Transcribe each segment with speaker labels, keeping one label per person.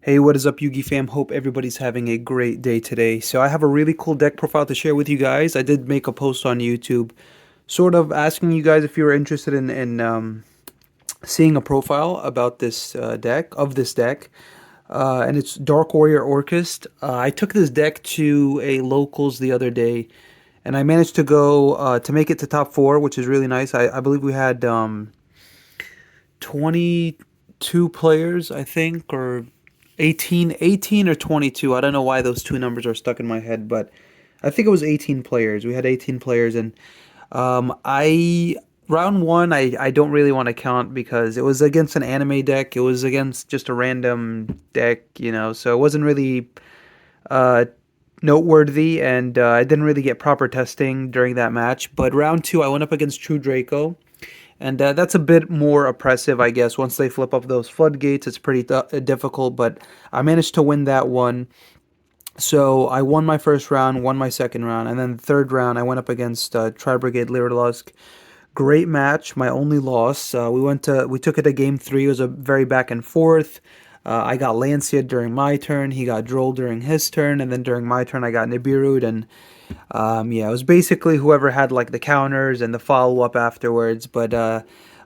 Speaker 1: Hey, what is up, Yugi fam? Hope everybody's having a great day today. So I have a really cool deck profile to share with you guys. I did make a post on YouTube, sort of asking you guys if you were interested in seeing a profile about this deck, and it's Dark Warrior Orcust. I took this deck to a locals the other day, and I managed to go to make it to top four, which is really nice. I believe we had 22 players, I think, or 18 or 22. I don't know why those two numbers are stuck in my head, but I think it was 18 players. We had 18 players, and I round one, I don't really want to count because it was against an anime deck. It was against just a random deck, so it wasn't really uh, noteworthy, and I didn't really get proper testing during that match. But round two, I went up against True Draco. And that's a bit more oppressive, I guess. Once they flip up those floodgates, it's pretty difficult, but I managed to win that one. So I won my first round, won my second round, and then the third round I went up against Tri Brigade Lyrilusk. Great match, my only loss. We took it to game three. It was a very back and forth. I got Lancia during my turn. He got Droll during his turn, and then during my turn I got Nibiru'd, and yeah, it was basically whoever had like the counters and the follow up afterwards. But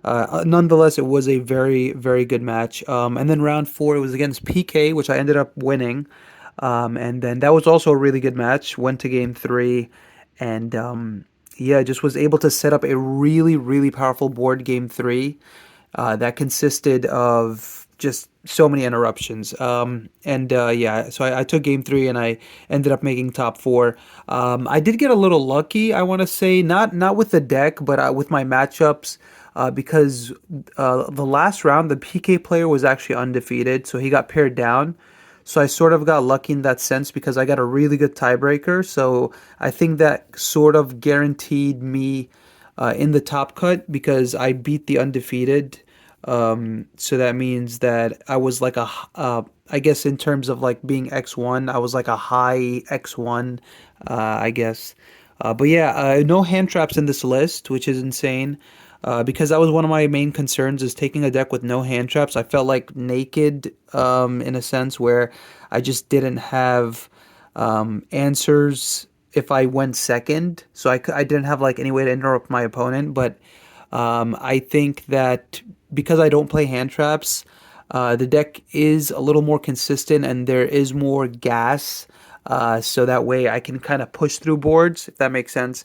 Speaker 1: nonetheless, it was a very, very good match. And then round four, it was against PK, which I ended up winning. And then that was also a really good match. Went to game three, and yeah, just was able to set up a really, really powerful board game three that consisted of just so many interruptions. And yeah, so I took game three and I ended up making top four. I did get a little lucky, I want to say, not with the deck, but with my matchups. Because the last round, the PK player was actually undefeated, so he got paired down. So I sort of got lucky in that sense because I got a really good tiebreaker. So I think that sort of guaranteed me in the top cut because I beat the undefeated. So that means that I was like I guess in terms of like being X1, I was like a high X1, I guess. But yeah, no hand traps in this list, which is insane. Because that was one of my main concerns is taking a deck with no hand traps. I felt like naked, in a sense where I just didn't have answers if I went second. So I didn't have like any way to interrupt my opponent. But I think that because I don't play hand traps, the deck is a little more consistent and there is more gas. So that way I can kind of push through boards, if that makes sense.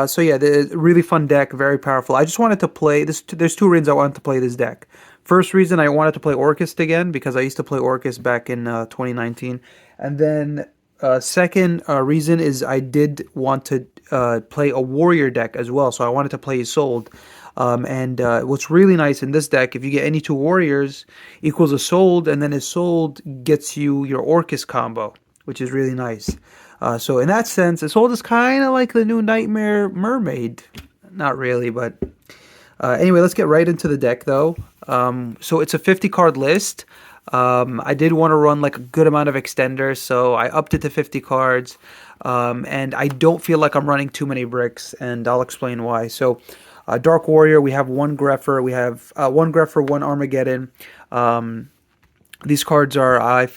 Speaker 1: So yeah, the really fun deck, very powerful. I just wanted to play this. There's two reasons I wanted to play this deck. First reason I wanted to play Orcust again because I used to play Orcust back in 2019, and then second reason is I did want to play a warrior deck as well. So I wanted to play Sold. And what's really nice in this deck, if you get any two warriors, equals a Sold, and then a Sold gets you your Orcust combo, which is really nice. So in that sense, Isolde is kind of like the new Nightmare Mermaid. Not really, but anyway, let's get right into the deck though. So it's a 50 card list. I did want to run like a good amount of extenders, so I upped it to 50 cards. And I don't feel like I'm running too many bricks, and I'll explain why. So Dark Warrior, we have one Greffer, we have one Greffer, one Armageddon. These cards are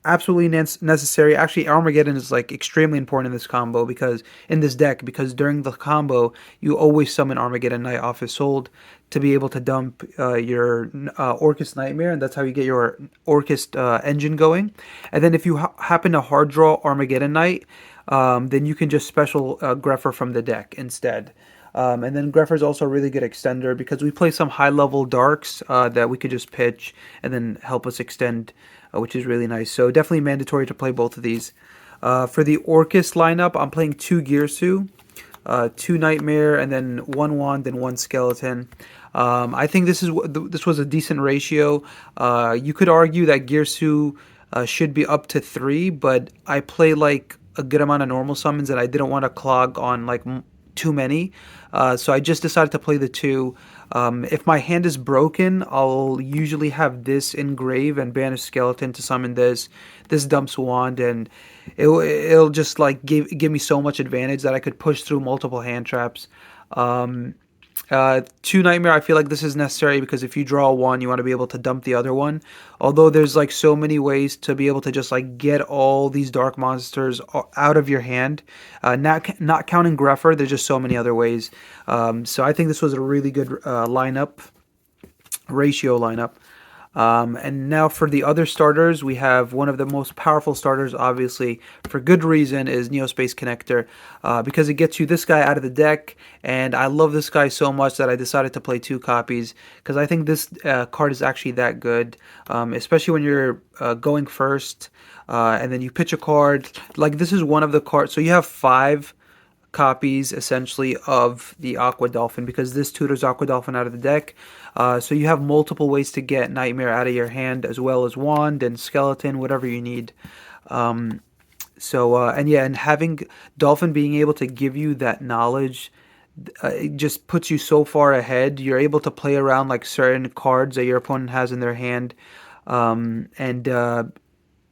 Speaker 1: absolutely necessary. Actually, Armageddon is like extremely important in this combo because in this deck because during the combo you always summon Armageddon Knight off his sold to be able to dump your Orcust Nightmare, and that's how you get your Orcust engine going. And then if you happen to hard draw Armageddon Knight, then you can just special Greffer from the deck instead. And then Greffer is also a really good extender because we play some high level darks that we could just pitch and then help us extend, which is really nice. So definitely mandatory to play both of these. For the Orcust lineup, I'm playing two Girsu, two Nightmare, and then one Wand and one Skeleton. I think this was a decent ratio. You could argue that Girsu should be up to three, but I play like a good amount of normal summons and I didn't want to clog on like too many. So I just decided to play the two. If my hand is broken, I'll usually have this engrave and banish skeleton to summon this. This dumps wand, and it'll just like give me so much advantage that I could push through multiple hand traps. Two Nightmare, I feel like this is necessary because if you draw one, you want to be able to dump the other one. Although there's like so many ways to be able to just like get all these dark monsters out of your hand. Not counting Gruffer, there's just so many other ways. So I think this was a really good ratio lineup. And now for the other starters, we have one of the most powerful starters, obviously, for good reason, is Neospace Connector, because it gets you this guy out of the deck, and I love this guy so much that I decided to play two copies, because I think this card is actually that good, especially when you're going first, and then you pitch a card. Like, this is one of the cards, so you have five copies essentially of the Aqua Dolphin because this tutors Aqua Dolphin out of the deck. So you have multiple ways to get Nightmare out of your hand, as well as Wand and Skeleton, whatever you need. And yeah, and having Dolphin being able to give you that knowledge, it just puts you so far ahead. You're able to play around like certain cards that your opponent has in their hand, um, and uh,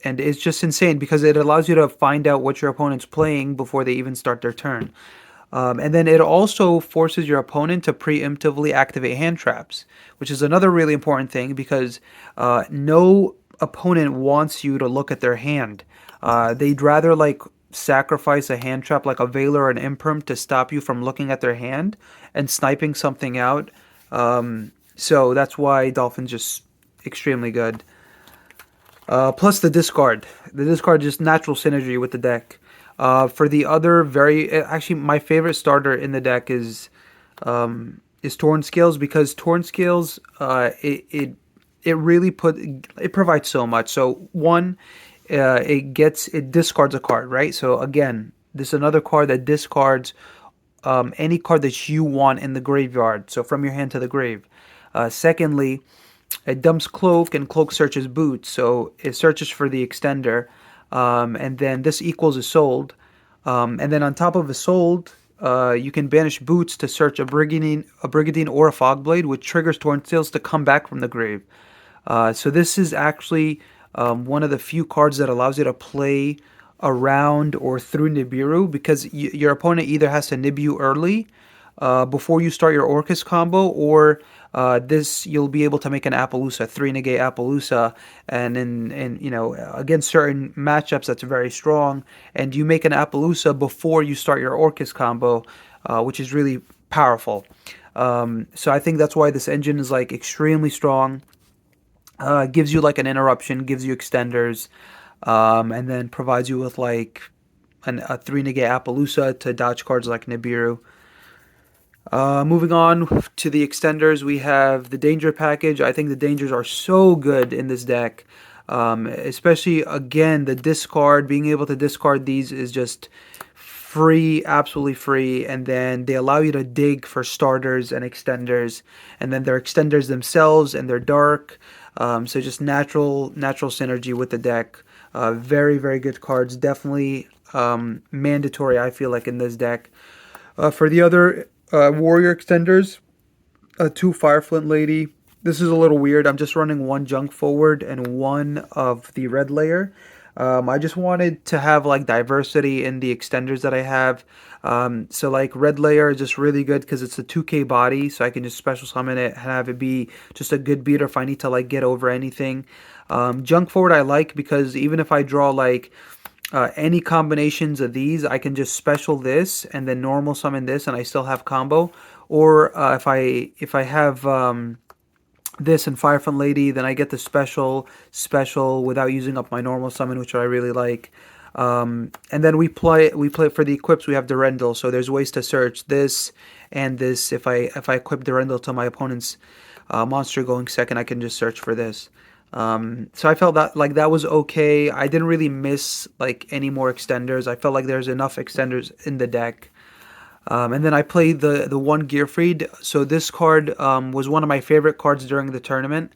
Speaker 1: and it's just insane because it allows you to find out what your opponent's playing before they even start their turn. And then it also forces your opponent to preemptively activate hand traps, which is another really important thing because no opponent wants you to look at their hand. They'd rather like sacrifice a hand trap like a Veiler or an Imperm to stop you from looking at their hand and sniping something out. So that's why Dolphin's just extremely good. Plus the discard. The discard just natural synergy with the deck. For the other actually my favorite starter in the deck is Torn Scales because Torn Scales it really it provides so much. So one, it discards a card, right? So again, this is another card that discards any card that you want in the graveyard. So from your hand to the grave. Secondly, it dumps Cloak, and Cloak searches Boots, so it searches for the extender, and then this equals a sold, and then on top of a sold, you can banish Boots to search a Brigadine or a Fogblade, which triggers Torntails to come back from the grave. So this is actually one of the few cards that allows you to play around or through Nibiru because your opponent either has to nib you early before you start your Orcust combo, or this you'll be able to make an Appaloosa, 3 negate Appaloosa, and in against certain matchups that's very strong, and you make an Appaloosa before you start your Orcust combo, which is really powerful. So I think that's why this engine is like extremely strong. Gives you like an interruption, gives you extenders, and then provides you with like a 3 negate Appaloosa to dodge cards like Nibiru. Moving on to the extenders, we have the Danger package. I think the Dangers are so good in this deck. Especially, again, the discard. Being able to discard these is just free, absolutely free. And then they allow you to dig for starters and extenders. And then they're extenders themselves, and they're dark. So just natural synergy with the deck. Very, very good cards. Definitely mandatory, I feel like, in this deck. For the other warrior extenders, two Fireflint Lady. This is a little weird. I'm just running one Junk Forward and one of the Red Layer. I just wanted to have like diversity in the extenders that I have. So like Red Layer is just really good because it's a 2k body, so I can just special summon it and have it be just a good beater if I need to like get over anything. Junk Forward I like because even if I draw like any combinations of these, I can just special this and then normal summon this, and I still have combo. Or if I have this and Firefront Lady, then I get the special without using up my normal summon, which I really like. And then we play for the equips. We have Durendal, so there's ways to search this and this. If I equip Durendal to my opponent's monster going second, I can just search for this. So I felt that like that was okay. I didn't really miss like any more extenders. I felt like there's enough extenders in the deck. And then I played the one Gearfried. So this card was one of my favorite cards during the tournament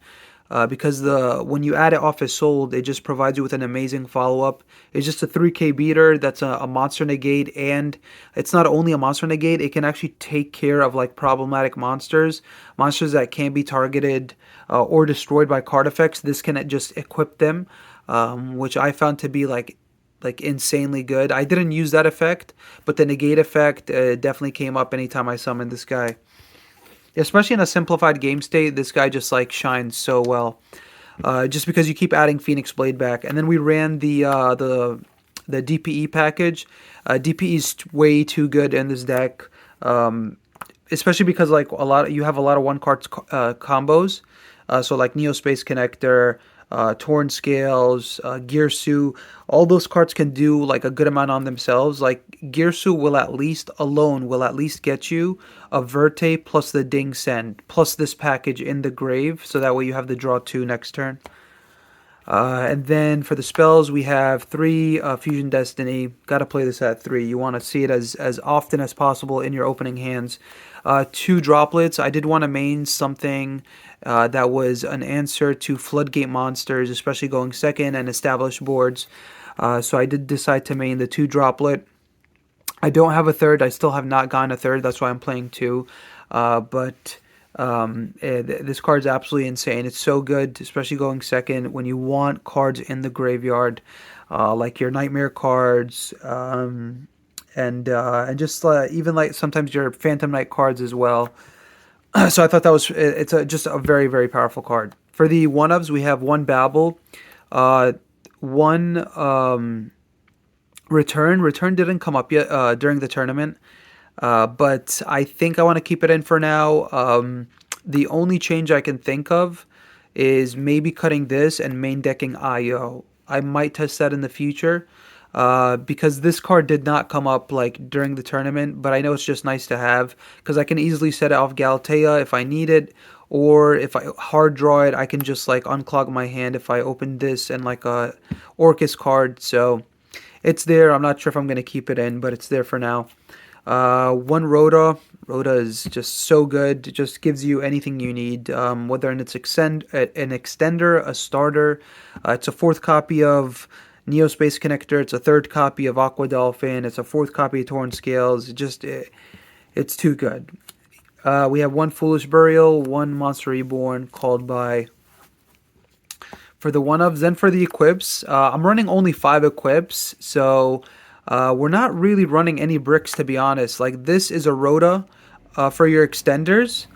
Speaker 1: because when you add it off as sold, it just provides you with an amazing follow-up. It's just a 3k beater that's a monster negate, and it's not only a monster negate, it can actually take care of like problematic monsters that can be targeted or destroyed by card effects. This can just equip them, which I found to be like insanely good. I didn't use that effect, but the negate effect definitely came up anytime I summoned this guy. especially in a simplified game state, this guy just like shines so well. Just because you keep adding Phoenix Blade back, and then we ran the DPE package. DPE is way too good in this deck, especially because like you have a lot of one card combos. So like Neo Space Connector, Torn Scales, Gearsu, all those cards can do like a good amount on themselves. Like Gearsu will at least get you a Verte plus the Ding Send plus this package in the grave, so that way you have the draw 2 next turn. And then for the spells, we have 3 Fusion Destiny. Got to play this at 3. You want to see it as often as possible in your opening hands. 2 droplets. I did want to main something that was an answer to Floodgate monsters, especially going second and established boards. So I did decide to main the 2 droplet. I don't have a third. I still have not gotten a third. That's why I'm playing 2. This card's absolutely insane. It's so good, especially going second when you want cards in the graveyard, like your Nightmare cards, and just even like sometimes your Phantom Knight cards as well. So I thought that was just a very, very powerful card. For the one-ofs, we have 1 Babel, 1 Return. Return didn't come up yet during the tournament. But I think I want to keep it in for now. The only change I can think of is maybe cutting this and main decking IO. I might test that in the future because this card did not come up like during the tournament, but I know it's just nice to have because I can easily set it off Galatea if I need it, or if I hard draw it, I can just like unclog my hand if I open this and like a Orcust card. So it's there. I'm not sure if I'm going to keep it in, but it's there for now. 1 Rhoda. Rhoda is just so good. It just gives you anything you need, whether it's an extender, a starter. It's a 4th copy of Neo Space Connector. It's a 3rd copy of Aqua Dolphin. It's a 4th copy of Torn Scales. It's too good. We have 1 Foolish Burial, 1 Monster Reborn, called by. For the one-ofs, then for the equips, I'm running only 5 equips, so we're not really running any bricks, to be honest. Like, this is a Rhoda for your extenders.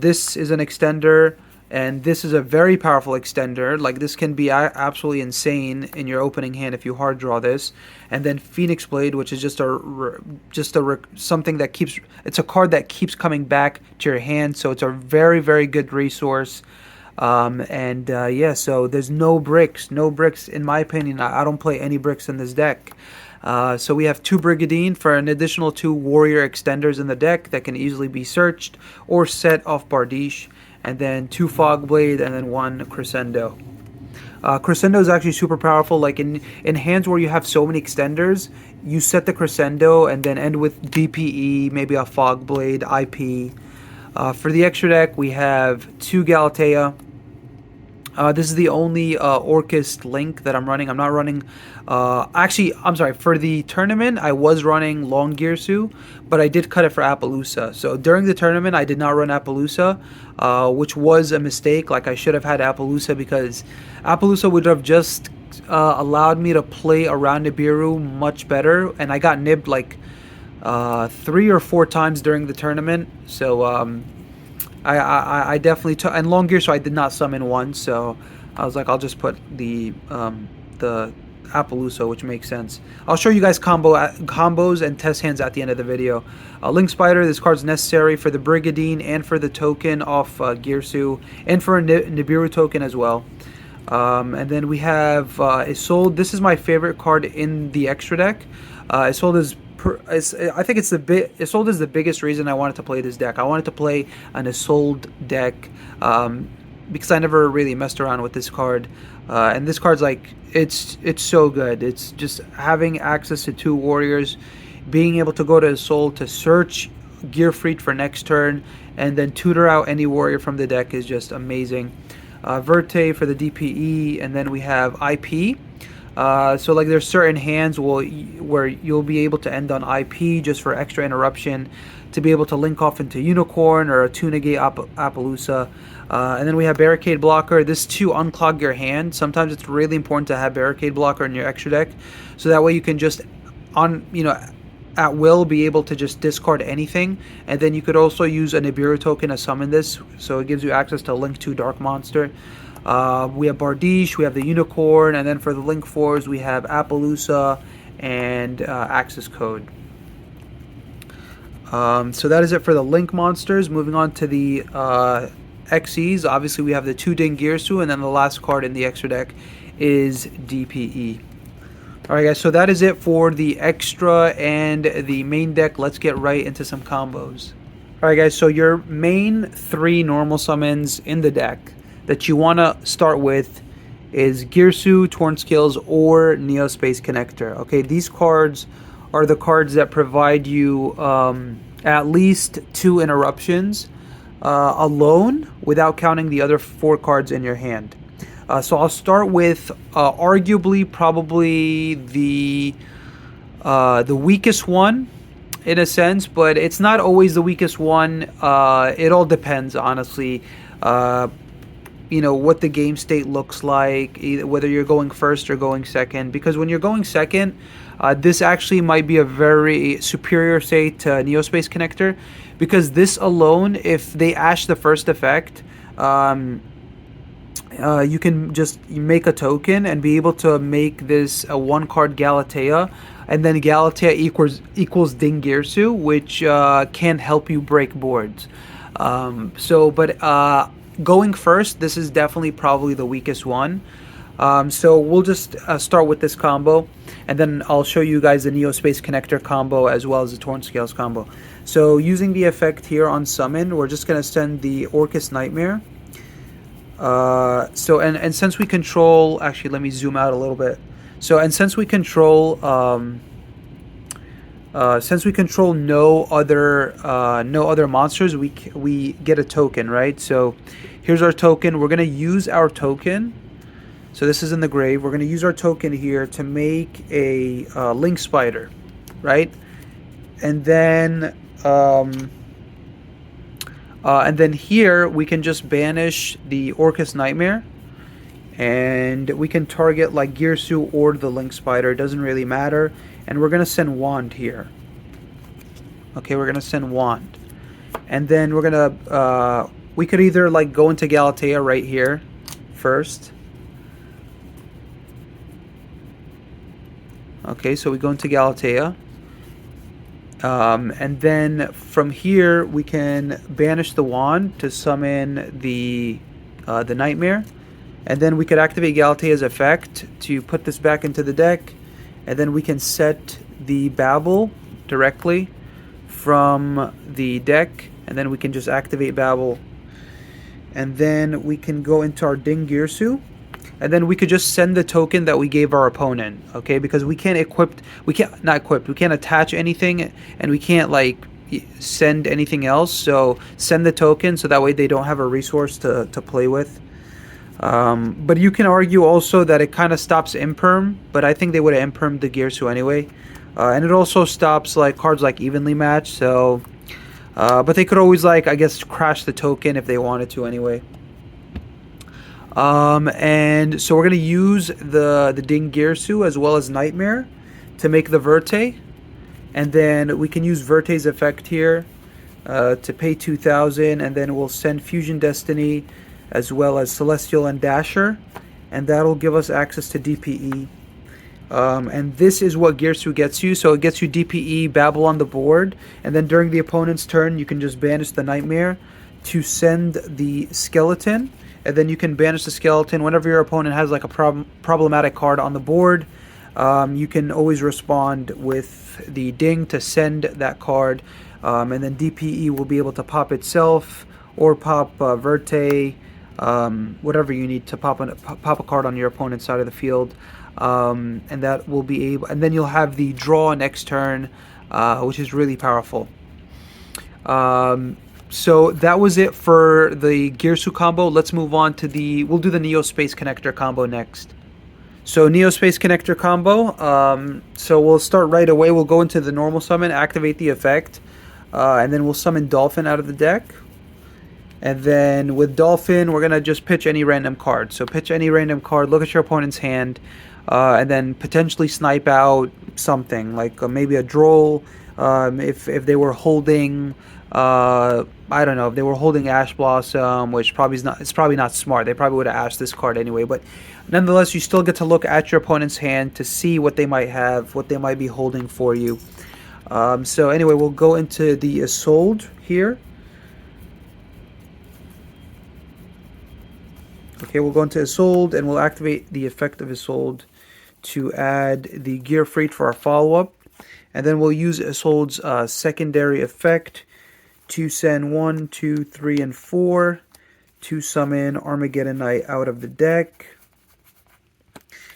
Speaker 1: This is an extender, and this is a very powerful extender. Like, this can be absolutely insane in your opening hand if you hard draw this. And then Phoenix Blade, which is just something that keeps. It's a card that keeps coming back to your hand, so it's a very, very good resource. Yeah, so there's no bricks in my opinion. I don't play any bricks in this deck. So we have 2 Brigadine for an additional 2 Warrior extenders in the deck that can easily be searched or set off Bardiche, and then 2 Fogblade, and then 1 Crescendo. Crescendo is actually super powerful. Like in hands where you have so many extenders, you set the Crescendo and then end with DPE, maybe a Fogblade, IP. For the extra deck, we have 2 Galatea. This is the only Orcust link that I'm running. I'm not running. Actually, I'm sorry. For the tournament, I was running Long Gearsu, but I did cut it for Appaloosa. So during the tournament, I did not run Appaloosa, which was a mistake. Like, I should have had Appaloosa because Appaloosa would have just allowed me to play around Nibiru much better. And I got nibbed like 3 or 4 times during the tournament. So I definitely took, and Long Gear, so I did not summon one, so I was like, I'll just put the Appaloosa, which makes sense. I'll show you guys combos and test hands at the end of the video. Link Spider, this card's necessary for the Brigadine and for the token off Gearsu, and for a Nibiru token as well. And then we have Isolde. This is my favorite card in the extra deck. Isolde is I think Isolde is the biggest reason I wanted to play this deck. I wanted to play an Isolde deck because I never really messed around with this card. And this card's like, it's so good. It's just having access to 2 warriors, being able to go to Isolde to search Gearfried for next turn, and then tutor out any warrior from the deck is just amazing. Verte for the DPE, and then we have IP. So like there's certain hands where you'll be able to end on IP just for extra interruption, to be able to link off into Unicorn or a Tunegate Appaloosa. And then we have Barricade Blocker. This to unclog your hand. Sometimes it's really important to have Barricade Blocker in your extra deck, so that way you can just at will be able to just discard anything, and then you could also use a Nibiru token to summon this, so it gives you access to Link 2 Dark Monster. We have Bardiche, we have the Unicorn, and then for the Link 4s we have Appaloosa and Access Code. So that is it for the Link monsters. Moving on to the XEs, obviously we have the 2 Dingirsu, and then the last card in the extra deck is DPE. Alright guys, so that is it for the extra and the main deck. Let's get right into some combos. Alright guys, so your main 3 normal summons in the deck that you want to start with is Girsu, Torn Scales, or Neospace Connector. Okay, these cards are the cards that provide you at least 2 interruptions alone, without counting the other 4 cards in your hand. So I'll start with arguably probably the weakest one in a sense, but it's not always the weakest one. It all depends, honestly. You know, what the game state looks like, whether you're going first or going second. Because when you're going second, this actually might be a very superior, say, to Neospace Connector, because this alone, if they ash the first effect, you can just make a token and be able to make this a 1-card Galatea, and then Galatea equals Dingirsu, which can help you break boards. Going first, this is definitely probably the weakest one. So we'll just start with this combo, and then I'll show you guys the Neospace Connector combo as well as the Torn Scales combo. So using the effect here on summon, we're just going to send the Orcust Nightmare. And since we control, actually let me zoom out a little bit. So, and since we control no other monsters, we get a token, right? So here's our token. We're gonna use our token. So this is in the grave. We're gonna use our token here to make a Link Spider, right? And then here we can just banish the Orcust Nightmare, and we can target like Girsu or the Link Spider. It doesn't really matter. And we're gonna send Wand here. Okay, we're gonna send Wand, and then we're gonna we could either like go into Galatea right here first. Okay, so we go into Galatea. And then from here we can banish the Wand to summon the Nightmare, and then we could activate Galatea's effect to put this back into the deck, and then we can set the Babel directly from the deck, and then we can just activate Babel, and then we can go into our Dingirsu, and then we could just send the token that we gave our opponent, okay? Because we can't we can't attach anything, and we can't like send anything else. So send the token so that way they don't have a resource to play with. But you can argue also that it kind of stops imperm, but I think they would have impermed the Girsu anyway. And it also stops like cards like Evenly Matched. So, but they could always like, I guess, crash the token if they wanted to anyway. And so we're going to use the Dingirsu as well as Nightmare to make the Verte. And then we can use Verte's effect here to pay 2,000. And then we'll send Fusion Destiny as well as Celestial and Dasher. And that'll give us access to DPE. And this is what Girsu gets you. So it gets you DPE, Babel on the board. And then during the opponent's turn, you can just banish the Nightmare to send the Skeleton. And then you can banish the Skeleton whenever your opponent has like a problematic card on the board. You can always respond with the Ding to send that card. And then DPE will be able to pop itself or pop Verte, whatever you need to pop a card on your opponent's side of the field. And that will be able, and then you'll have the draw next turn, which is really powerful. So that was it for the Girsu combo. Let's move on to we'll do the Neospace Connector combo next. So Neospace Connector combo, so we'll start right away. We'll go into the normal summon, activate the effect, and then we'll summon Dolphin out of the deck. And then with Dolphin, we're going to just pitch any random card. So pitch any random card, look at your opponent's hand, and then potentially snipe out something like maybe a droll. If they were holding, I don't know, if they were holding Ash Blossom, which probably is not, it's probably not smart. They probably would have asked this card anyway. But nonetheless, you still get to look at your opponent's hand to see what they might have, what they might be holding for you. So anyway, we'll go into the Isolde here. Okay, we'll go into Isolde and we'll activate the effect of Isolde to add the Gear Freight for our follow-up. And then we'll use Isolde's secondary effect to send 1, 2, 3, and 4 to summon Armageddon Knight out of the deck.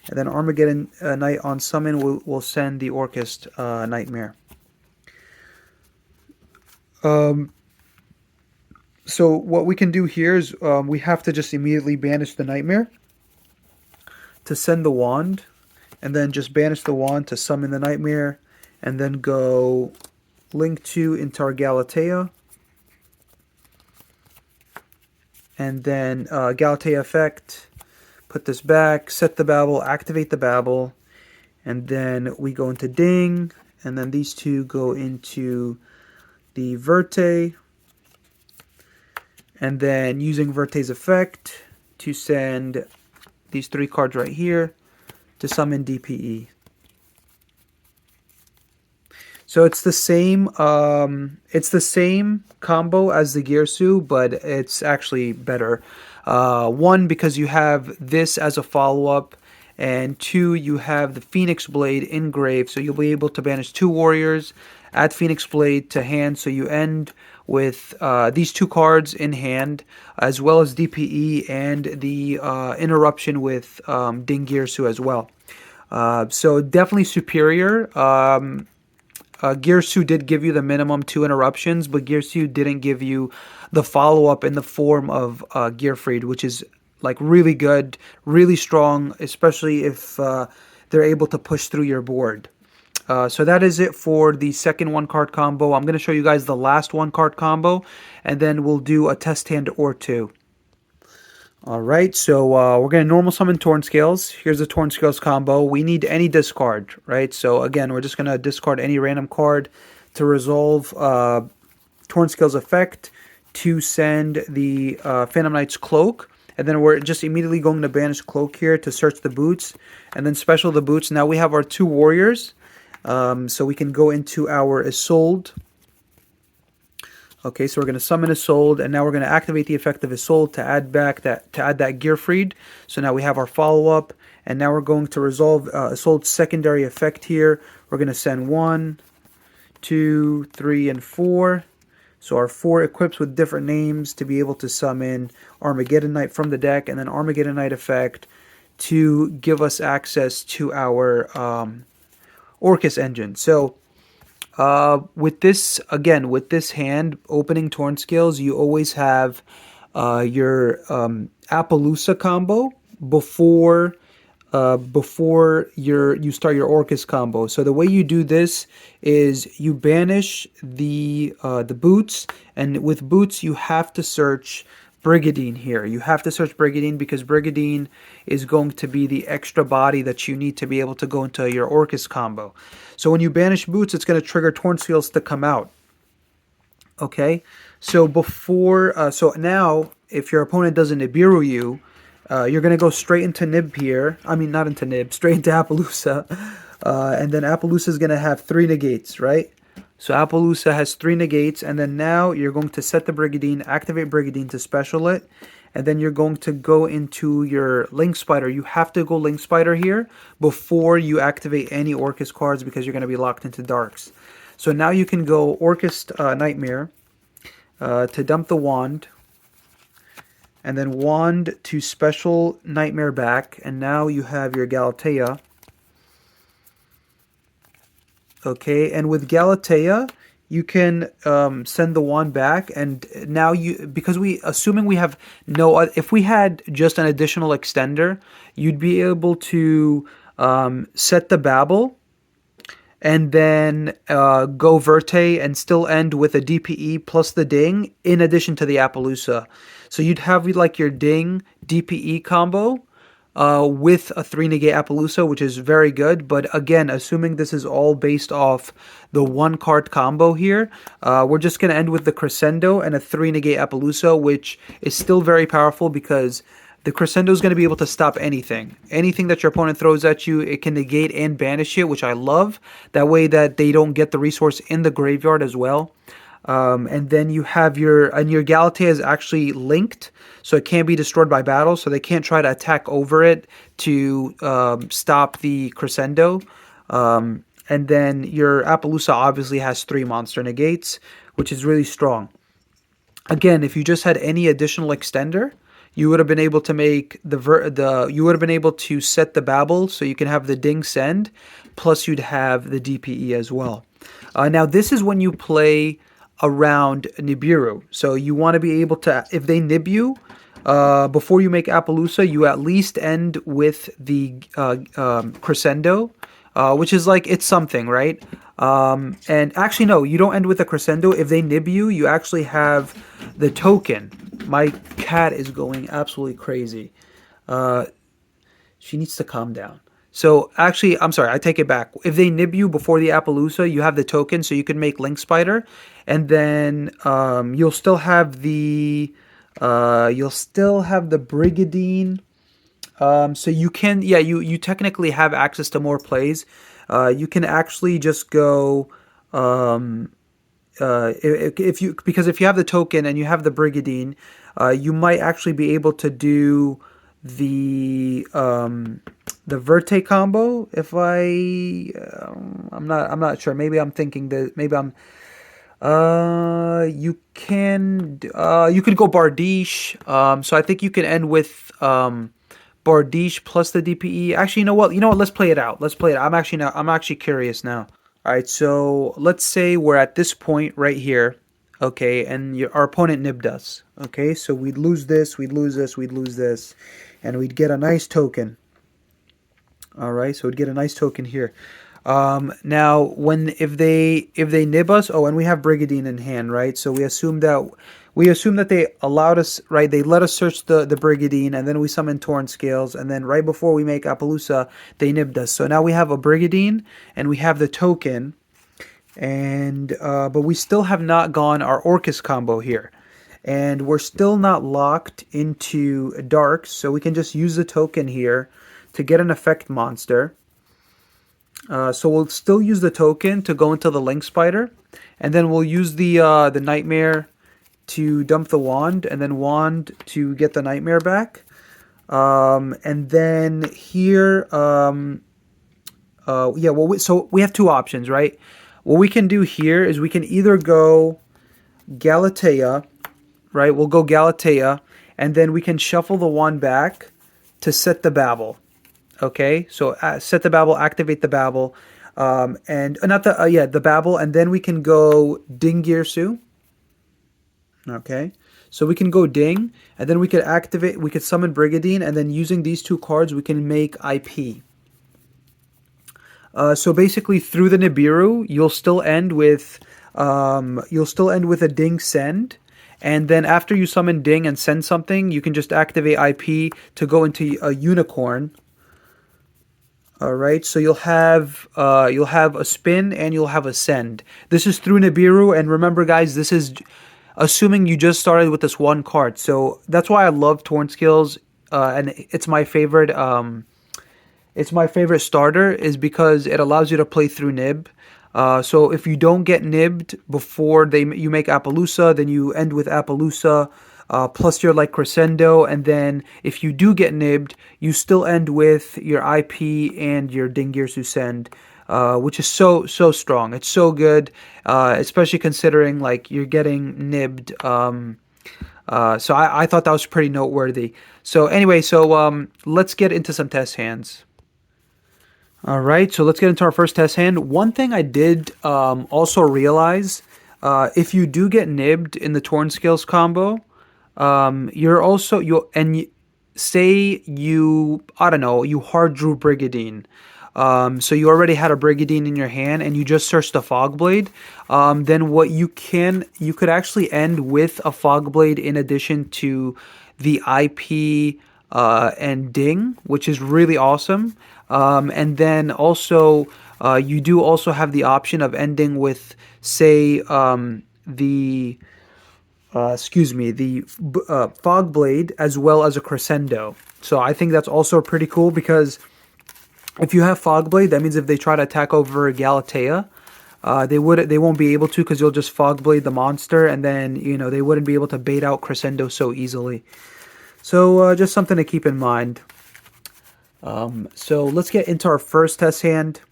Speaker 1: And then Armageddon Knight on summon will send the Orcust Nightmare. So what we can do here is we have to just immediately banish the Nightmare to send the wand, and then just banish the wand to summon the Nightmare, and then go Link 2 into our Galatea, and then Galatea effect, put this back, set the Babel, activate the Babel, and then we go into Ding, and then these two go into the Verte, and then using Verte's effect to send these 3 cards right here to summon DPE. So it's the same combo as the Girsu, but it's actually better. 1, because you have this as a follow-up, and 2, you have the Phoenix Blade engraved, so you'll be able to banish 2 warriors, add Phoenix Blade to hand, so you end with these 2 cards in hand, as well as DPE and the interruption with Ding Girsu as well. So definitely superior. Girsu did give you the minimum 2 interruptions, but Girsu didn't give you the follow-up in the form of Gearfried, which is like really good, really strong, especially if they're able to push through your board. So that is it for the second 1-card combo. I'm going to show you guys the last 1-card combo, and then we'll do a test hand or 2. Alright, so we're going to normal summon Torn Scales. Here's the Torn Scales combo. We need any discard, right? So again, we're just going to discard any random card to resolve Torn Scales effect to send the Phantom Knight's Cloak. And then we're just immediately going to banish Cloak here to search the boots. And then special the boots. Now we have our 2 warriors. So we can go into our Isolde. Okay, so we're going to summon Isolde, and now we're going to activate the effect of Isolde to add that Gearfried. So now we have our follow-up, and now we're going to resolve Isolde's secondary effect here. We're going to send 1, 2, 3, and 4. So our 4 equips with different names to be able to summon Armageddon Knight from the deck, and then Armageddon Knight effect to give us access to our Orcust engine. So with this hand, opening Torn Scales, you always have your Appaloosa combo before you start your Orcust combo. So the way you do this is you banish the boots, and with boots you have to search Brigadine here. You have to search Brigadine because Brigadine is going to be the extra body that you need to be able to go into your Orcust combo. So when you banish boots, it's going to trigger Torn Scales to come out. Okay, so so now if your opponent doesn't Nibiru you, you're going to go straight into Nib here. I mean, not into Nib, straight into Appaloosa. And then Appaloosa is going to have 3 negates, right? So Appaloosa has 3 negates, and then now you're going to set the Brigadine, activate Brigadine to special it, and then you're going to go into your Link Spider. You have to go Link Spider here before you activate any Orcust cards because you're going to be locked into Darks. So now you can go Orcust Nightmare to dump the wand, and then wand to special Nightmare back, and now you have your Galatea. Okay, and with Galatea, you can send the wand back, and now because assuming we have if we had just an additional extender, you'd be able to set the Babel, and then go Verte and still end with a DPE plus the Ding in addition to the Appaloosa. So you'd have like your Ding DPE combo with a 3 negate Appaloosa, which is very good. But again, assuming this is all based off the one card combo here, we're just going to end with the Crescendo and a 3 negate Appaloosa, which is still very powerful because the Crescendo is going to be able to stop anything. Anything that your opponent throws at you, it can negate and banish it, which I love. That way that they don't get the resource in the graveyard as well. And then you have your Galatea is actually linked, so it can't be destroyed by battle, so they can't try to attack over it to stop the Crescendo. And then your Appaloosa obviously has 3 monster negates, which is really strong. Again, if you just had any additional extender, you would have been able to make you would have been able to set the Babel so you can have the Ding Send, plus you'd have the DPE as well. Now this is when you play around Nibiru. So you want to be able to, if they nib you, before you make Appaloosa, you at least end with the Crescendo, which is like, it's something, right? And actually, no, you don't end with the Crescendo. If they nib you, you actually have the token. My cat is going absolutely crazy. She needs to calm down. So actually, I'm sorry, I take it back. If they nib you before the Appaloosa, you have the token, so you can make Link Spider, and then you'll still have the Brigadine. So you can, yeah, you technically have access to more plays. You can actually just go if you have the token and you have the Brigadine, you might actually be able to do the Verte combo. If I'm not sure. Maybe I'm thinking that you could go Bardiche. So I think you can end with Bardiche plus the DPE. Actually, you know what? Let's play it out. I'm actually curious now. All right, so let's say we're at this point right here, okay, and our opponent nibbed us, okay, so we'd lose this, we'd lose this, we'd lose this, and we'd get a nice token. All right, so we'd get a nice token here. Now, if they nib us, oh, and we have Brigadine in hand, right? So we assume that they allowed us, right? They let us search the Brigadine, and then we summon Torn Scales, and then right before we make Appaloosa, they nibbed us. So now we have a Brigadine, and we have the token, and but we still have not gone our Orcust combo here. And we're still not locked into Darks, so we can just use the token here to get an effect monster. So we'll still use the token to go into the Link Spider, and then we'll use the Nightmare to dump the Wand, and then Wand to get the Nightmare back. And then here, so we have 2 options, right? What we can do here is we can either go Galatea, right? We'll go Galatea, and then we can shuffle the Wand back to set the Babel. Okay, so set the Babel, activate the Babel, and not the the Babel, and then we can go Ding Girsu. Okay, so we can go Ding, and then we could summon Brigadine, and then using these 2 cards, we can make IP. So basically, through the Nibiru, you'll still end with a Ding Send. And then after you summon Ding and send something, you can just activate IP to go into a Unicorn. All right, so you'll have a spin and you'll have a send. This is through Nibiru, and remember, guys, this is assuming you just started with this 1 card. So that's why I love Torn Skills, and it's my favorite. It's my favorite starter, is because it allows you to play through Nib. So if you don't get nibbed before you make Appaloosa, then you end with Appaloosa. Plus your Crescendo, and then if you do get nibbed, you still end with your IP and your Ding Girsu Send, which is so strong. It's so good, especially considering you're getting nibbed. So I thought that was pretty noteworthy. So anyway, let's get into some test hands. All right, so let's get into our first test hand. One thing I did also realize, if you do get nibbed in the Torn Scales combo, say you hard drew Brigadine. So you already had a Brigadine in your hand and you just searched a Fogblade. Then what you could actually end with a Fogblade in addition to the IP and Ding, which is really awesome. And then also, you do also have the option of ending with, say, the excuse me, the Fog Blade as well as a Crescendo. So I think that's also pretty cool because if you have Fog Blade, that means if they try to attack over Galatea, they won't be able to because you'll just Fog Blade the monster, and then they wouldn't be able to bait out Crescendo so easily. So just something to keep in mind. So let's get into our first test hand.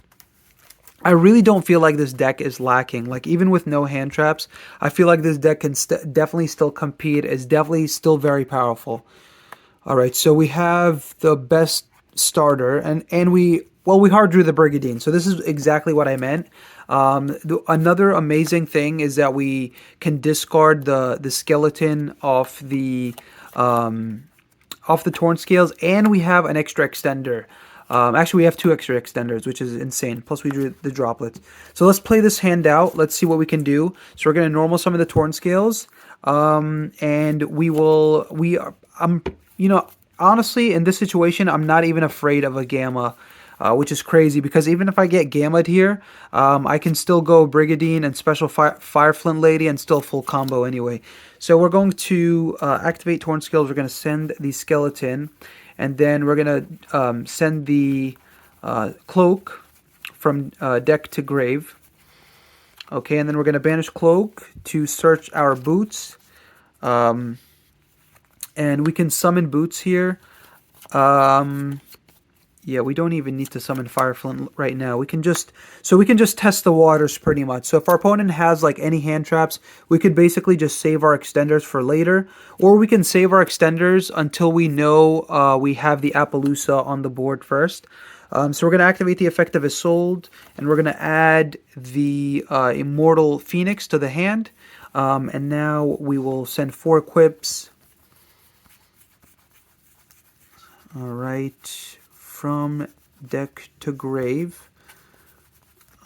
Speaker 1: I really don't feel like this deck is lacking. Like, even with no hand traps, I feel like this deck can definitely still compete. It's definitely still very powerful. All right, so we have the best starter, and we hard drew the Brigadine. So this is exactly what I meant. Another amazing thing is that we can discard the skeleton off the Torn Scales, and we have an extra extender. Actually, we have 2 extra extenders, which is insane. Plus, we drew the droplets. So let's play this hand out. Let's see what we can do. So we're going to normal summon the Torn Scales, and honestly, in this situation, I'm not even afraid of a Gamma, which is crazy because even if I get Gammaed here, I can still go Brigadine and Special Fire Flint Lady and still full combo anyway. So we're going to activate Torn Scales. We're going to send the Skeleton, and then we're going to send the Cloak from deck to grave. Okay, and then we're going to banish Cloak to search our Boots. And we can summon Boots here. Yeah, we don't even need to summon Fireflint right now. We can just test the waters pretty much. So if our opponent has like any hand traps, we could basically just save our extenders for later, or we can save our extenders until we know we have the Appaloosa on the board first. So we're going to activate the effect of Isolde, and we're going to add the Immortal Phoenix to the hand. And now we will send 4 equips. All right. From deck to grave.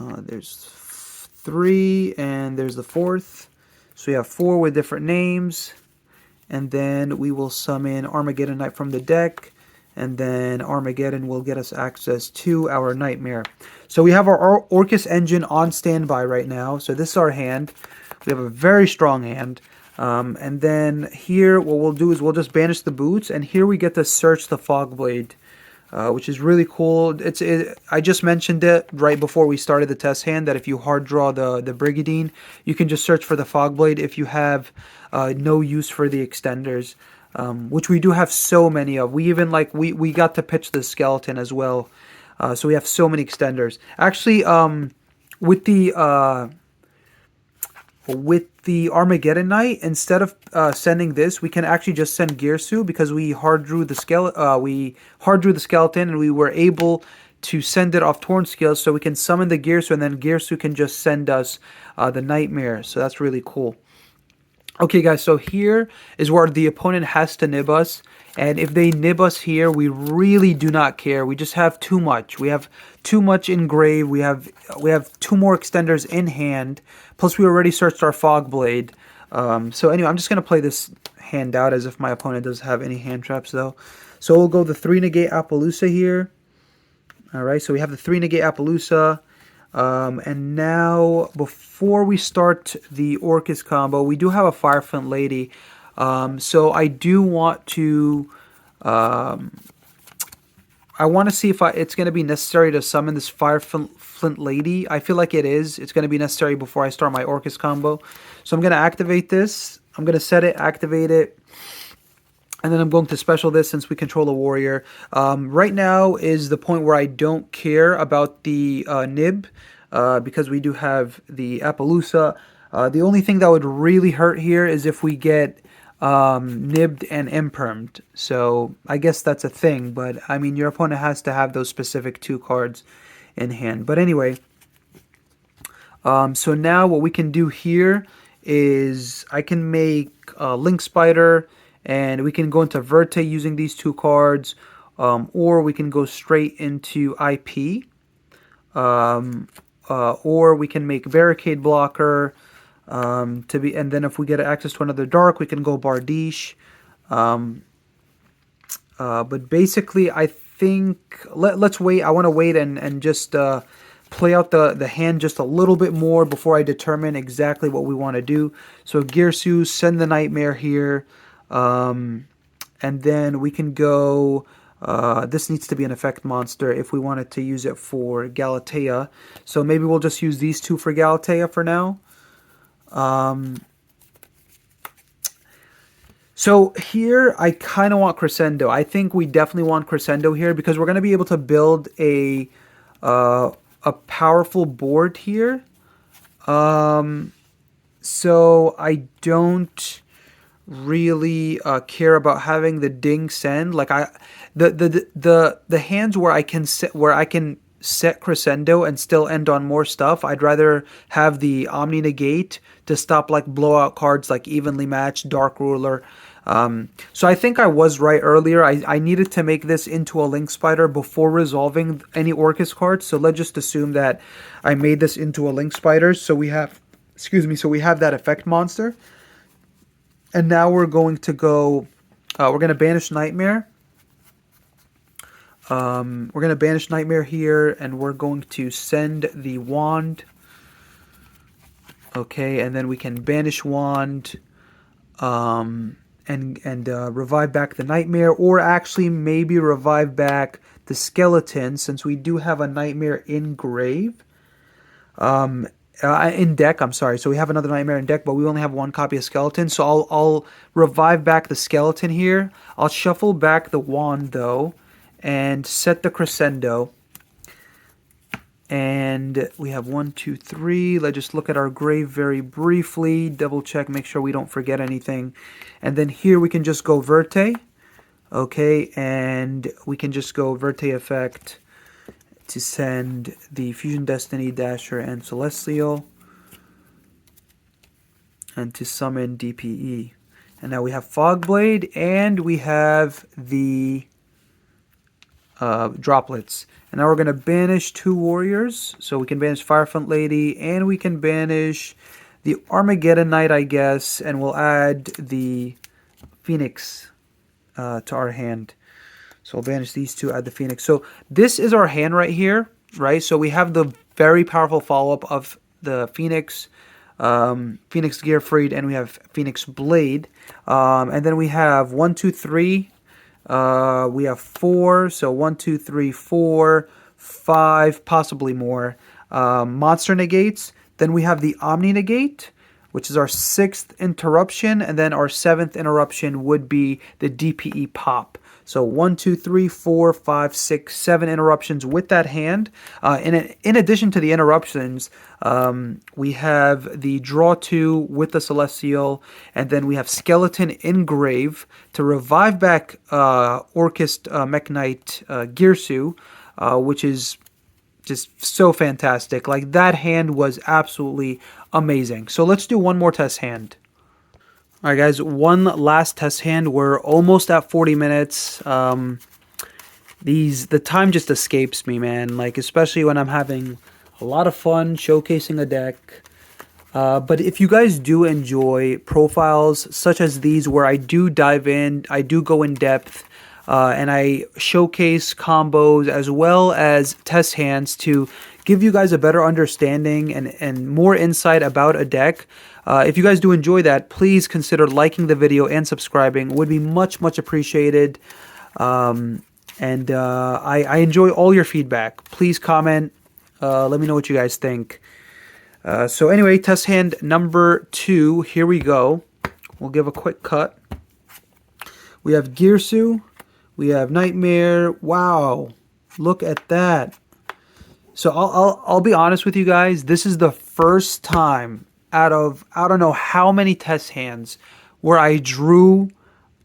Speaker 1: There's 3, and there's the 4th. So we have 4 with different names. And then we will summon Armageddon Knight from the deck. And then Armageddon will get us access to our Nightmare. So we have our Orcust engine on standby right now. So this is our hand. We have a very strong hand. And then here, what we'll do is we'll just banish the Boots. And here we get to search the Fog Blade. Which is really cool. I just mentioned it right before we started the test hand that if you hard draw the Brigadine, you can just search for the Fog Blade if you have no use for the extenders, which we do have so many of. We even we got to pitch the Skeleton as well, so we have so many extenders. Actually, with the Armageddon Knight, instead of sending this, we can actually just send Girsu because we hard drew the skeleton, and we were able to send it off Torn Scales, so we can summon the Girsu, and then Girsu can just send us the Nightmare. So that's really cool. Okay, guys, so here is where the opponent has to nib us. And if they nib us here, we really do not care. We just have too much. We have too much in grave. We have 2 more extenders in hand. Plus, we already searched our Fog Blade. So anyway, I'm just going to play this hand out as if my opponent doesn't have any hand traps, though. So we'll go the 3 negate Appaloosa here. All right, so we have the 3 negate Appaloosa. And now, before we start the Orcust combo, we do have a Fireflint Lady. So I do want to... I want to see if it's going to be necessary to summon this Fireflint Lady. I feel like it is. It's going to be necessary before I start my Orcust combo. So I'm going to activate this. I'm going to set it, activate it. And then I'm going to special this since we control a warrior. Right now is the point where I don't care about the nib because we do have the Appaloosa. The only thing that would really hurt here is if we get nibbed and impermed. So I guess that's a thing. But I mean, your opponent has to have those specific 2 cards in hand. But anyway, so now what we can do here is I can make Link Spider, and we can go into Verte using these 2 cards, or we can go straight into IP, or we can make Barricade Blocker, and then if we get access to another Dark, we can go Bardiche. But basically, I think let's wait. I want to wait and just play out the hand just a little bit more before I determine exactly what we want to do. So Girsu, send the Nightmare here. And then we can go, this needs to be an effect monster if we wanted to use it for Galatea. So maybe we'll just use these two for Galatea for now. So here I kind of want Crescendo. I think we definitely want Crescendo here because we're going to be able to build a powerful board here. So I don't really care about having the ding send. Like the hands where I can set Crescendo and still end on more stuff. I'd rather have the Omni Negate to stop like blowout cards like Evenly Matched, Dark Ruler. So I think I was right earlier. I needed to make this into a Link Spider before resolving any Orcust cards. So let's just assume that I made this into a Link Spider. So we have, so we have that effect monster. And now we're going to go, we're going to banish Nightmare. We're going to banish Nightmare here, and we're going to send the Wand. Okay, and then we can banish Wand, and revive back the Nightmare, or actually maybe revive back the Skeleton, since we do have a Nightmare in grave. In deck, I'm sorry. So we have another Nightmare in deck, but we only have one copy of Skeleton. So I'll revive back the Skeleton here. I'll shuffle back the Wand, though, and set the Crescendo. And we have 1, 2, 3. Let's just look at our grave very briefly. Double check, make sure we don't forget anything. And then here we can just go Verte. Okay, and we can just go Verte effect to send the Fusion Destiny, Dasher, and Celestial, and to summon DPE. And now we have Fogblade, and we have the droplets. And now we're going to banish 2 warriors. So we can banish Firefront Lady, and we can banish the Armageddon Knight, I guess, and we'll add the Phoenix to our hand. So we'll banish these two, add the Phoenix. So this is our hand right here, right? So we have the very powerful follow-up of the Phoenix, Phoenix Gearfried, and we have Phoenix Blade. And then we have 1, 2, 3. We have 4. So 1, 2, 3, 4, 5, possibly more. Monster negates. Then we have the Omni Negate, which is our 6th interruption. And then our 7th interruption would be the DPE Pop. So 1, 2, 3, 4, 5, 6, 7 interruptions with that hand. In addition to the interruptions, we have the draw 2 with the Celestial, and then we have Skeleton in grave to revive back Orcust Mech Knight Girsu, which is just so fantastic. Like, that hand was absolutely amazing. So let's do one more test hand. All right, guys, one last test hand. We're almost at 40 minutes. The time just escapes me, man. Like, especially when I'm having a lot of fun showcasing a deck. But if you guys do enjoy profiles such as these, where I do dive in, I do go in depth, and I showcase combos as well as test hands to give you guys a better understanding and more insight about a deck. If you guys do enjoy that, please consider liking the video and subscribing. It would be much, much appreciated. I enjoy all your feedback. Please comment. Let me know what you guys think. So anyway, test hand number 2. Here we go. We'll give a quick cut. We have Girsu. We have Nightmare. Wow. Look at that. So I'll be honest with you guys. This is the first time out of I don't know how many test hands where I drew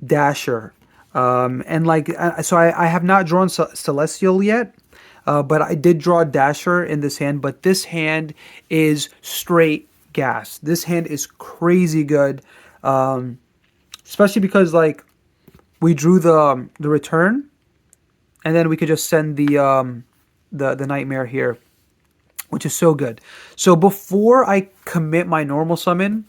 Speaker 1: Dasher. And like, so I have not drawn Celestial yet, but I did draw Dasher in this hand. But this hand is straight gas. This hand is crazy good, especially because like we drew the return, and then we could just send the Nightmare here, which is so good. So before I commit my normal summon,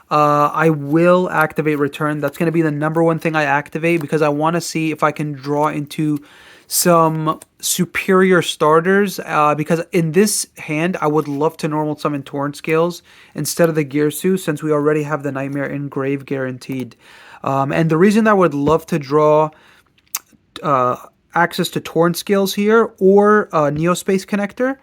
Speaker 1: I will activate return. That's going to be the number one thing I activate because I want to see if I can draw into some superior starters. Because in this hand, I would love to normal summon Torrent Scales instead of the Girsu since we already have the Nightmare Engrave guaranteed. And the reason I would love to draw access to Torrent Scales here or Neospace Connector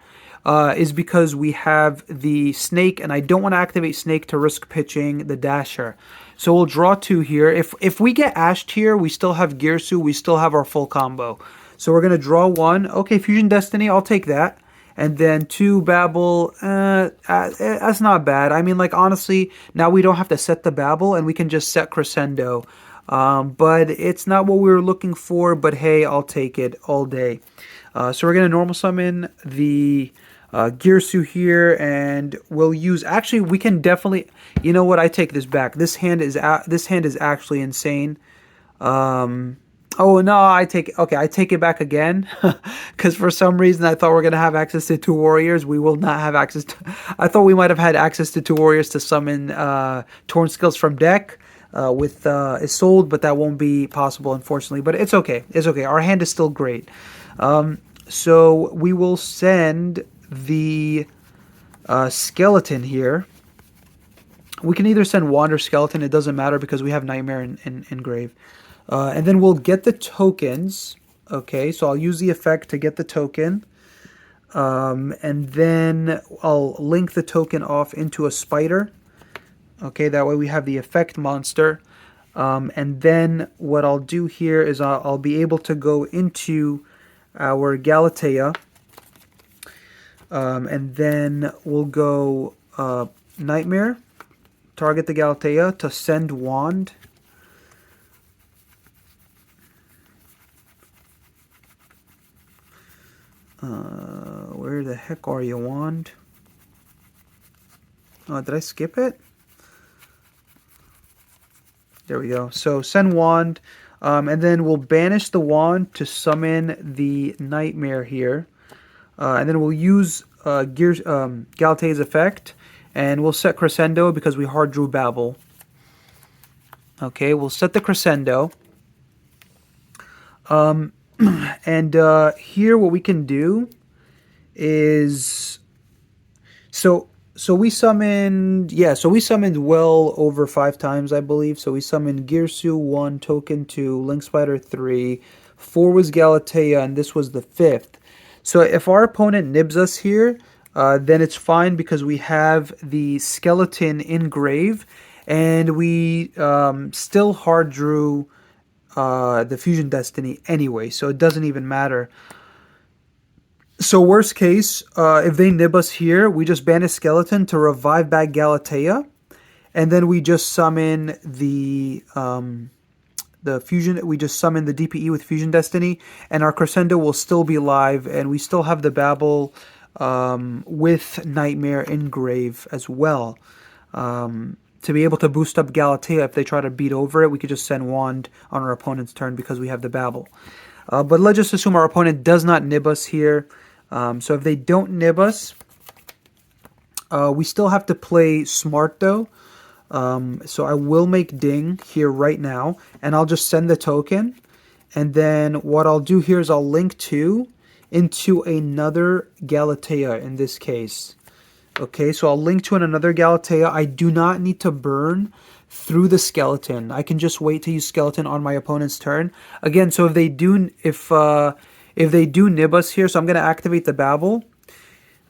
Speaker 1: is because we have the Snake, and I don't want to activate Snake to risk pitching the Dasher. So we'll draw 2 here. If we get Ashed here, we still have Girsu, we still have our full combo. So we're going to draw 1. Okay, Fusion Destiny, I'll take that. And then 2 Babel, that's not bad. I mean, like, honestly, now we don't have to set the Babel, and we can just set Crescendo. But it's not what we were looking for, but hey, I'll take it all day. So we're going to normal summon the Girsu here, and we'll use, actually, we can definitely, you know what, I take this back. This hand is actually insane. Oh no, I take it back again, because for some reason I thought we are gonna have access to 2 warriors. We will not have access to. I thought we might have had access to 2 warriors to summon Torn Skills from deck with Isolde, but that won't be possible, unfortunately. But it's okay. It's okay. Our hand is still great. So we will send the skeleton here. We can either send Wand or Skeleton. It doesn't matter because we have Nightmare and Engrave. And then we'll get the tokens. Okay, so I'll use the effect to get the token. And then I'll link the token off into a spider. Okay, that way we have the effect monster. And then what I'll do here is I'll be able to go into our Galatea. And then we'll go Nightmare. Target the Galatea to send Wand. Where the heck are you, Wand? Oh, did I skip it? There we go. So send Wand, and then we'll banish the Wand to summon the Nightmare here. And then we'll use Galatea's effect, and we'll set Crescendo because we hard drew Babel. Okay, we'll set the Crescendo. And here what we can do is so we summoned well over 5 times, I believe. So we summoned Girsu 1, Token 2, Link Spider 3, 4 was Galatea, and this was the 5th. So if our opponent nibs us here, then it's fine because we have the Skeleton Engrave, and we still hard drew the Fusion Destiny anyway, so it doesn't even matter. So worst case, if they nib us here, we just banish Skeleton to revive back Galatea, and then we just summon the Fusion. We just summon the DPE with Fusion Destiny, and our Crescendo will still be live, and we still have the Babel with Nightmare Engrave as well. To be able to boost up Galatea if they try to beat over it, we could just send Wand on our opponent's turn because we have the Babel. But let's just assume our opponent does not nib us here. So if they don't nib us, we still have to play smart though. So I will make Ding here right now, and I'll just send the token. And then what I'll do here is I'll link 2 into another Galatea in this case. Okay, so I'll link to another Galatea. I do not need to burn through the Skeleton. I can just wait to use Skeleton on my opponent's turn. Again, so if they do nib us here, so I'm going to activate the Babel.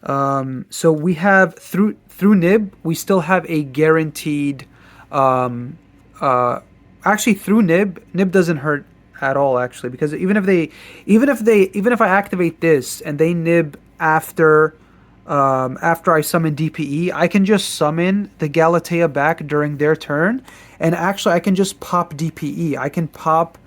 Speaker 1: So we have through nib, we still have a guaranteed. Actually, through nib doesn't hurt at all actually, because even if I activate this and they nib after I summon DPE, I can just summon the Galatea back during their turn, and actually I can just pop DPE. I can pop.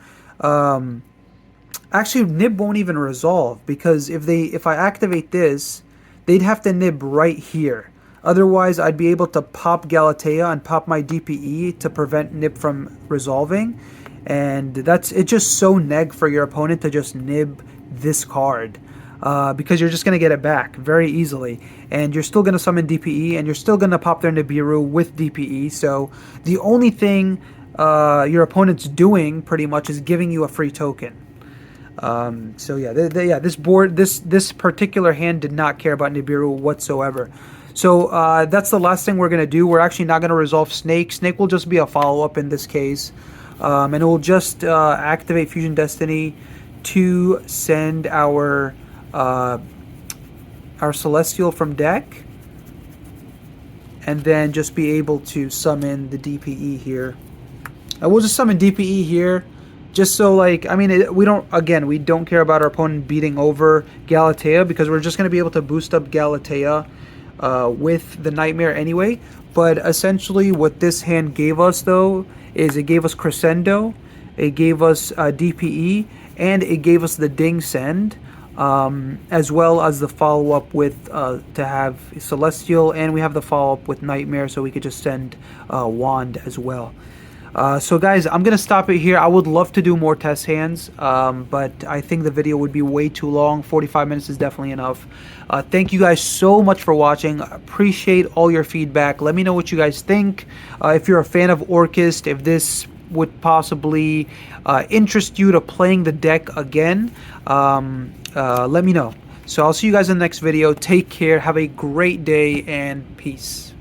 Speaker 1: Actually, nib won't even resolve because if I activate this, they'd have to nib right here. Otherwise, I'd be able to pop Galatea and pop my DPE to prevent nib from resolving, and it's just so neg for your opponent to just nib this card. because you're just going to get it back very easily. And you're still going to summon DPE, and you're still going to pop their Nibiru with DPE. So the only thing your opponent's doing pretty much is giving you a free token. So yeah, this board, this particular hand did not care about Nibiru whatsoever. So that's the last thing we're going to do. We're actually not going to resolve Snake. Snake will just be a follow-up in this case. And it will just activate Fusion Destiny to send our Celestial from deck. And then just be able to summon the DPE here. I will just summon DPE here. Just so, like, I mean, we don't care about our opponent beating over Galatea, because we're just going to be able to boost up Galatea with the Nightmare anyway. But essentially what this hand gave us, though, is it gave us Crescendo, it gave us DPE, and it gave us the Ding Send, as well as the follow-up with to have Celestial, and we have the follow-up with Nightmare, so we could just send Wand as well. So guys, I'm going to stop it here. I would love to do more test hands, but I think the video would be way too long. 45 minutes is definitely enough. Thank you guys so much for watching. Appreciate all your feedback. Let me know what you guys think. If you're a fan of Orcust, if this would possibly interest you to playing the deck again, let me know. So I'll see you guys in the next video. Take care. Have a great day, and peace.